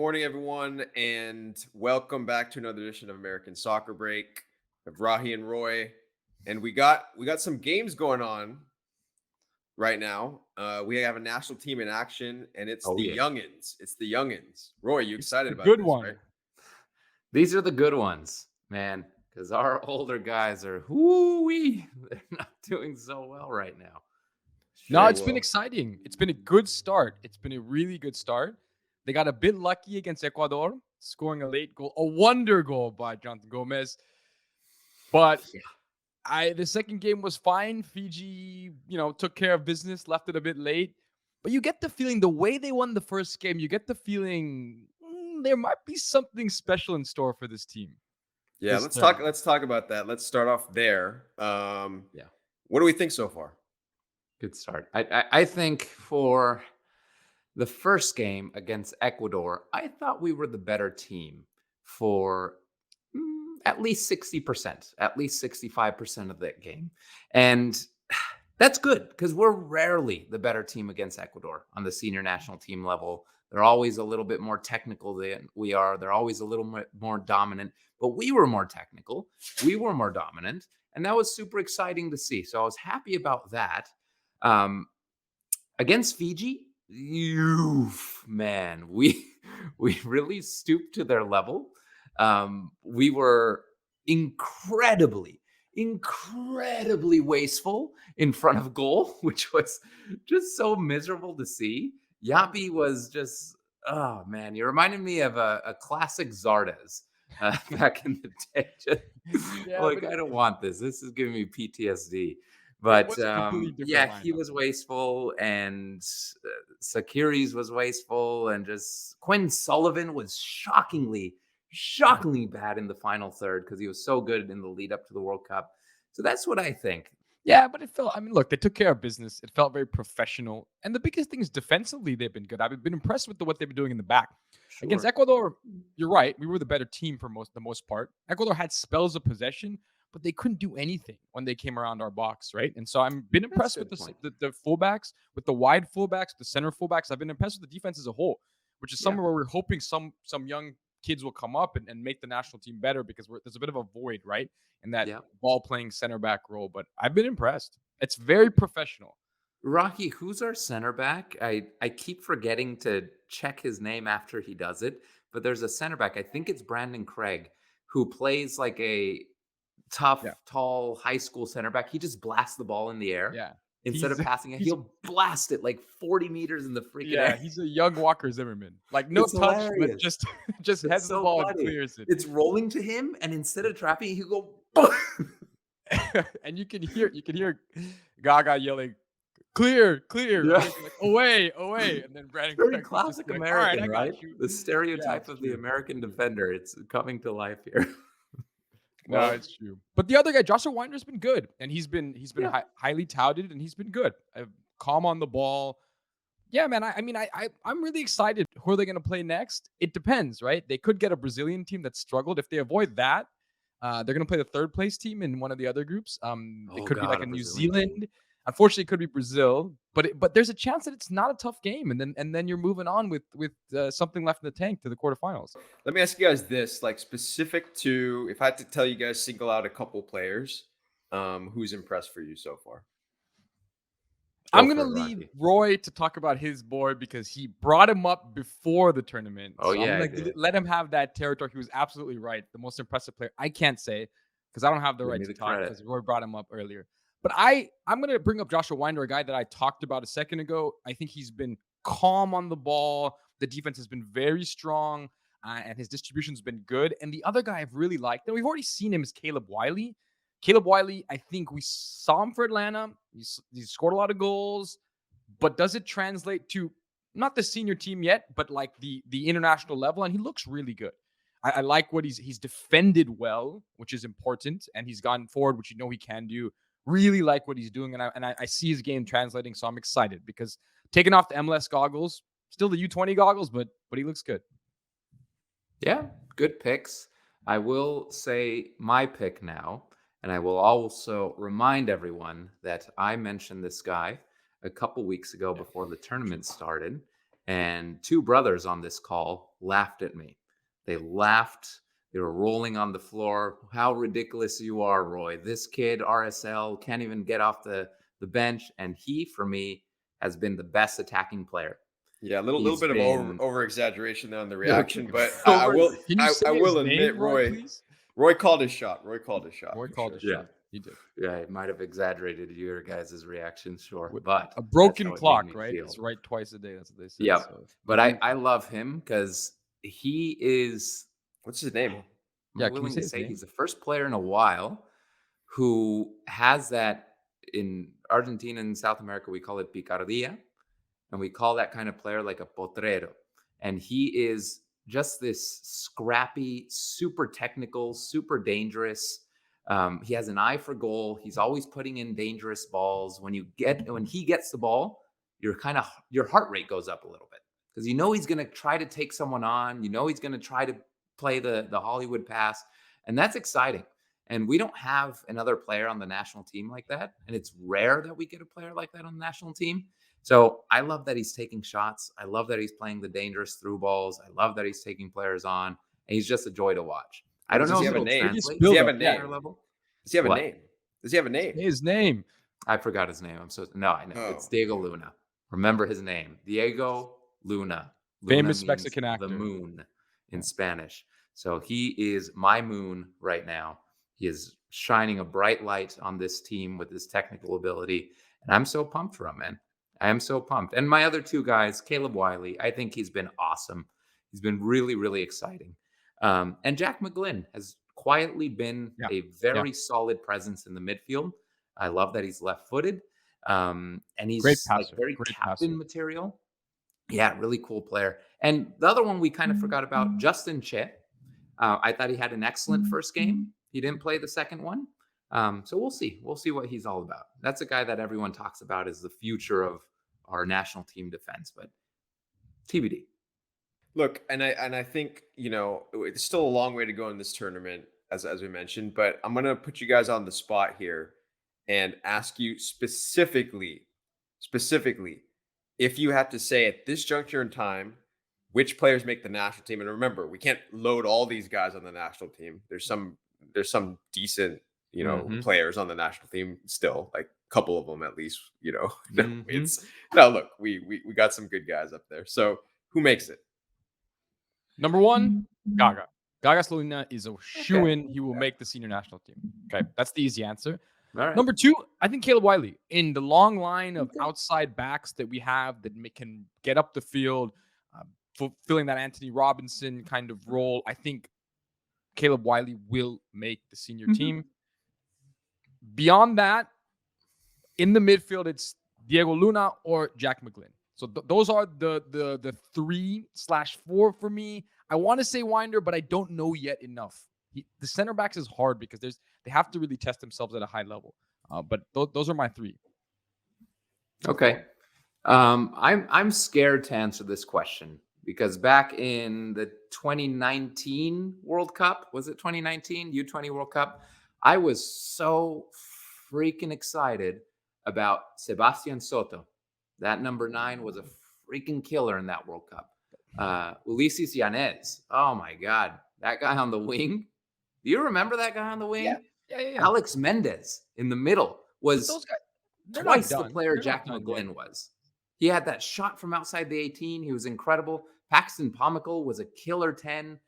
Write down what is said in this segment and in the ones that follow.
morning, everyone, and welcome back to another edition of American Soccer Break. Of Rahi and Roy, and we got some games going on right now. We have a national team in action, and it's Oh, the yeah. youngins. It's the youngins. Roy, you It's excited the about good this, right? one. These are the good ones, man, because our older guys are, whoo-wee, they're not doing so well right now. No, They it's been will. exciting. It's been a good start. It's been a really good start. They got a bit lucky against Ecuador, scoring a late goal, a wonder goal by Jonathan Gomez. But the second game was fine. Fiji, took care of business, left it a bit late. But you get the feeling the way they won the first game, you get the feeling there might be something special in store for this team. Yeah, This let's talk. tournament. Let's talk about that. Let's start off there. Yeah. What do we think so far? Good start. I think for the first game against Ecuador, I thought we were the better team for at least 60%, at least 65% of that game. And that's good because we're rarely the better team against Ecuador on the senior national team level. They're always a little bit more technical than we are. They're always a little more dominant, but we were more technical. We were more dominant. And that was super exciting to see. So I was happy about that. Um, Against Fiji, man, we really stooped to their level. We were incredibly, incredibly wasteful in front of goal, which was just so miserable to see. Yapi was just, oh man, you reminded me of a classic Zardes back in the day. Yeah, Like, but I don't want this. This is giving me PTSD. it But was a completely different yeah, he lineup. was wasteful, and Sakiri's was wasteful, and just Quinn Sullivan was shockingly bad in the final third because he was so good in the lead up to the World Cup. So that's what I think. Yeah, but look, they took care of business. It felt very professional. And the biggest thing is defensively, they've been good. I've been impressed with what they've been doing in the back. Against Sure. Ecuador, you're right. We were the better team for the most part. Ecuador had spells of possession, but they couldn't do anything when they came around our box, right? And so I've been That's impressed a with good point. the fullbacks, with the wide fullbacks, the center fullbacks. I've been impressed with the defense as a whole, which is Yeah. somewhere where we're hoping some young kids will come up and make the national team better because there's a bit of a void, right? In that Yeah. ball playing center back role. But I've been impressed. It's very professional. Rocky, who's our center back? I keep forgetting to check his name after he does it, but there's a center back. I think it's Brandon Craig, who plays like a Yeah. tough, tall high school center back. He just blasts the ball in the air Yeah. instead He's of passing it. he's He'll blast it like 40 meters in the freaking yeah, air. he's a young Walker Zimmerman. Like no It's touch, but hilarious. just just It's heads the so ball and funny. clears it. It's rolling to him, and instead of trapping it, he'll go boom. And you can hear Gaga yelling, clear, clear, Yeah. and then like, away, away. And then Brandon Very Craig would just classic be like, all right, American, I right? got you. The Yeah, stereotype it's of the true. American defender. It's coming to life here. No, Well, it's true. But the other guy, Joshua Winder's been good, and he's been yeah. highly touted, and he's been good. Calm on the ball. Yeah, man. I'm really excited. Who are they going to play next? It depends, right? They could get a Brazilian team that struggled. If they avoid that, they're going to play the third place team in one of the other groups. It Oh could be God, like a a New Brazilian team. Zealand. Unfortunately, it could be Brazil, but there's a chance that it's not a tough game, and then you're moving on with something left in the tank to the quarterfinals. Let me ask you guys this, like specific to if I had to tell you guys single out a couple players, who's impressed for you so far? I'm Go gonna for it, leave Rocky. Roy to talk about his boy because he brought him up before the tournament. Oh So I'm yeah, I gonna did. let him have that territory. He was absolutely right. The most impressive player. I can't say because I don't have the Give right me to the talk credit. because Roy brought him up earlier. But I'm gonna bring up Joshua Winder, a guy that I talked about a second ago. I think he's been calm on the ball. The defense has been very strong, and his distribution's been good. And the other guy I've really liked, and we've already seen him, is Caleb Wiley. Caleb Wiley, I think we saw him for Atlanta. He scored a lot of goals, but does it translate to not the senior team yet, but like the international level? And he looks really good. I like what he's defended well, which is important, and he's gone forward, which he can do. Really like what he's doing, and I see his game translating, so I'm excited because taking off the MLS goggles, still the U20 goggles, but he looks good. Yeah, good picks. I will say my pick now, and I will also remind everyone that I mentioned this guy a couple weeks ago before the tournament started, And two brothers on this call laughed at me. They laughed. They were rolling on the floor. How ridiculous you are, Roy. This kid, RSL, can't even get off the bench. And he, for me, has been the best attacking player. Yeah, a little He's bit of been over exaggeration there on the reaction, but over. Can you say I his will name, admit, Roy, please? Roy called his shot. Roy called his shot. Roy for called sure. his Yeah. shot. He did. Yeah, it might have exaggerated your guys' reaction, sure. With But a that's broken how it made clock, me right? feel. It's right twice a day. That's what they say. Yep. So But I love him because he is, What's his name? I'm Yeah, can you willing say to his say name? he's the first player in a while who has that. In Argentina and South America, we call it picardía, and we call that kind of player like a potrero. And he is just this scrappy, super technical, super dangerous. He has an eye for goal. He's always putting in dangerous balls. When he gets the ball, your heart rate goes up a little bit because you know he's going to try to take someone on. You know he's going to try to play the Hollywood pass, and that's exciting. And we don't have another player on the national team like that, and it's rare that we get a player like that on the national team. So I love that he's taking shots. I love that he's playing the dangerous through balls. I love that he's taking players on, and he's just a joy to watch. I don't Does know he if have a it'll name? translate Does he to have a a name? higher level. Does he have a What? name? Does he have a name? his name. I forgot his name. I know. Oh. It's Diego Luna. Remember his name. Diego Luna. Famous Luna means Mexican actor. the moon in Yeah. Spanish. So he is my moon right now. He is shining a bright light on this team with his technical ability. And I'm so pumped for him, man. I am so pumped. And my other two guys, Caleb Wiley, I think he's been awesome. He's been really, really exciting. And Jack McGlynn has quietly been Yeah. a very solid presence in the midfield. I love that he's left-footed. And he's Great like passer. very Great captain passer. material. Yeah, really cool player. And the other one we kind of forgot about, Justin Che. I thought he had an excellent first game. He didn't play the second one. So we'll see. We'll see what he's all about. That's a guy that everyone talks about as the future of our national team defense, but TBD. Look, and I think, it's still a long way to go in this tournament, as we mentioned, but I'm gonna put you guys on the spot here and ask you specifically, if you have to say at this juncture in time, which players make the national team. And remember, we can't load all these guys on the national team. There's some decent, players on the national team still, like a couple of them at least, It's no, look, we got some good guys up there. So who makes it? Number one, Gaga. Gaga Slonina is a shoo-in. He will make the senior national team. Okay, that's the easy answer. All right. Number two, I think Caleb Wiley. In the long line of outside backs that we have that can get up the field, fulfilling that Anthony Robinson kind of role, I think Caleb Wiley will make the senior team. Beyond that, in the midfield, it's Diego Luna or Jack McGlynn. So those are the 3/4 for me. I want to say Winder, but I don't know yet enough. The center backs is hard because they have to really test themselves at a high level. But those are my three. Okay. I'm scared to answer this question because back in the 2019 World Cup, was it 2019 U20 World Cup? I was so freaking excited about Sebastian Soto. That number 9 was a freaking killer in that World Cup. Ulises Yanez. Oh my God. That guy on the wing. Do you remember that guy on the wing? Yeah. Alex Mendez in the middle was Those guys, they're twice not the done. player They're Jack not done McGlynn yet. was. He had that shot from outside the 18. He was incredible. Paxton Pomykal was a killer 10.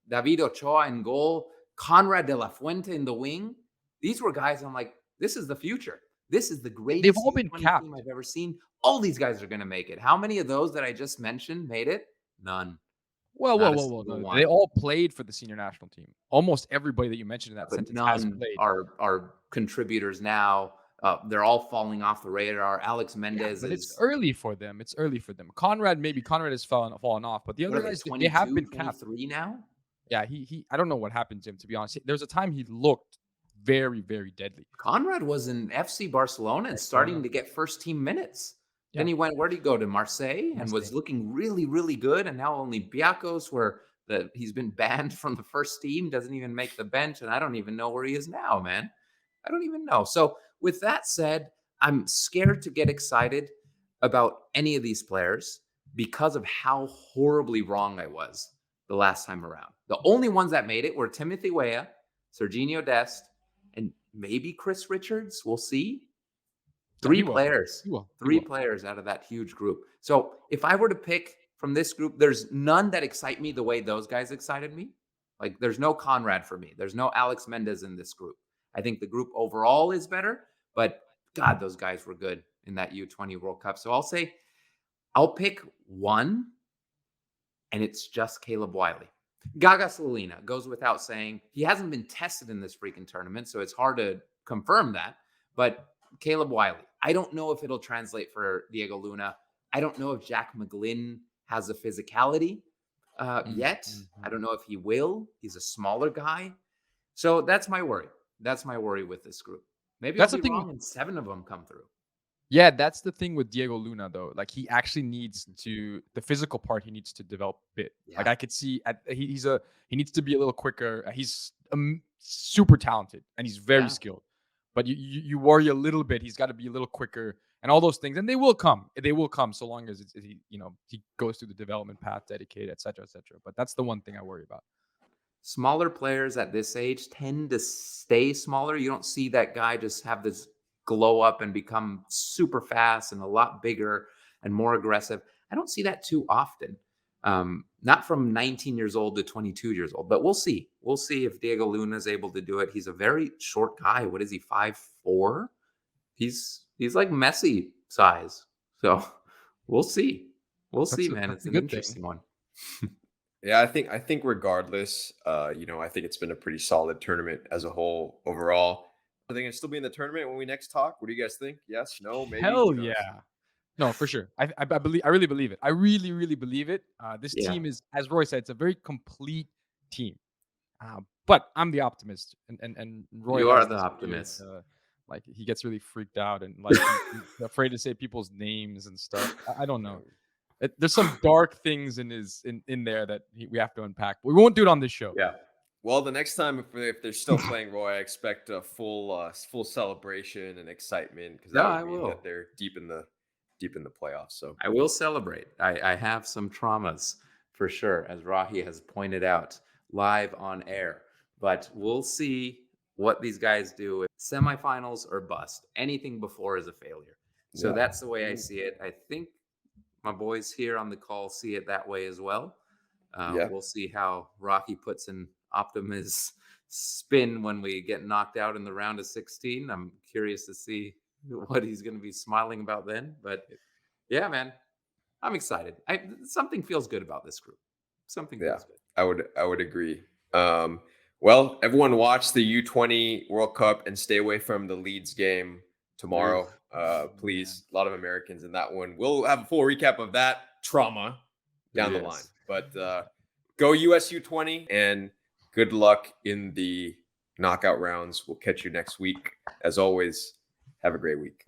David Ochoa in goal. Conrad de la Fuente in the wing. These were guys I'm like, this is the future. This is the greatest They've all been U20 capped. team I've ever seen. All these guys are going to make it. How many of those that I just mentioned made it? None. Well. Not a No, single one. they all played for the senior national team. Almost everybody that you mentioned in that But sentence has none played. are contributors now. They're all falling off the radar. Alex Mendez But is it's early for them. Conrad has fallen off, but the what other are they, guys, 22, they have been capped. 23 now? Yeah, he I don't know what happened to him, to be honest. There's a time he looked very, very deadly. Conrad was in FC Barcelona and starting to get first team minutes. Yeah. Then he went, where'd he go? To Marseille and was looking really, really good. And now Olympiacos, where he's been banned from the first team, doesn't even make the bench. And I don't even know where he is now, man. I don't even know. So with that said, I'm scared to get excited about any of these players because of how horribly wrong I was the last time around. The only ones that made it were Timothy Weah, Serginho Dest, and maybe Chris Richards. We'll see. Yeah, he Three will. players. He will. He Three will. players out of that huge group. So if I were to pick from this group, there's none that excite me the way those guys excited me. Like there's no Conrad for me. There's no Alex Mendez in this group. I think the group overall is better, but God, those guys were good in that U20 World Cup. So I'll say I'll pick one, and it's just Caleb Wiley. Gaga Slolina goes without saying. He hasn't been tested in this freaking tournament, so it's hard to confirm that. But Caleb Wiley, I don't know if it'll translate for Diego Luna. I don't know if Jack McGlynn has the physicality yet. I don't know if he will. He's a smaller guy. So that's my worry. That's my worry with this group. Maybe That's I'll the be thing. wrong and 7 of them come through. Yeah, that's the thing with Diego Luna, though. Like he actually needs to the physical part. He needs to develop a bit. Like Yeah. I could see, he needs to be a little quicker. He's super talented and he's very Yeah. skilled. But you worry a little bit. He's got to be a little quicker and all those things, and they will come. They will come so long as he goes through the development path, dedicated, etc., etc. But that's the one thing I worry about. Smaller players at this age tend to stay smaller. You don't see that guy just have this glow up and become super fast and a lot bigger and more aggressive. I don't see that too often. Not from 19 years old to 22 years old, but we'll see. We'll see if Diego Luna is able to do it. He's a very short guy. What is he, 5'4"? He's like Messi size. So we'll see. We'll see, man. It's a an good interesting one. Yeah, I think regardless, I think it's been a pretty solid tournament as a whole overall. I think it'll still be in the tournament when we next talk. What do you guys think? Yes, no, maybe? Hell Who knows? yeah. No, for sure. I believe. I really believe it. I really, really believe it. This Yeah. team is, as Roy said, it's a very complete team. But I'm the optimist, and Roy. You are has the this weird, optimist. like he gets really freaked out and like he's afraid to say people's names and stuff. I don't know. There's some dark things in there that we have to unpack. But we won't do it on this show. Yeah. Well, the next time if they're still playing Roy, I expect a full celebration and excitement because that No, I would mean will. that they're deep in the playoffs. So I will celebrate. I have some traumas for sure, as Rahi has pointed out live on air. But we'll see what these guys do. Semifinals or bust. Anything before is a failure. So Yeah. that's the way I see it. I think my boys here on the call see it that way as well. Yeah. We'll see how Rocky puts an optimist spin when we get knocked out in the round of 16. I'm curious to see what he's going to be smiling about then. But yeah, man, I'm excited. Something feels good about this group. Something feels good. I would agree. Well, everyone watch the U20 World Cup and stay away from the Leeds game tomorrow. Please. A lot of Americans in that one. We'll have a full recap of that trauma down the line. But go US U20 and good luck in the knockout rounds. We'll catch you next week. As always, have a great week.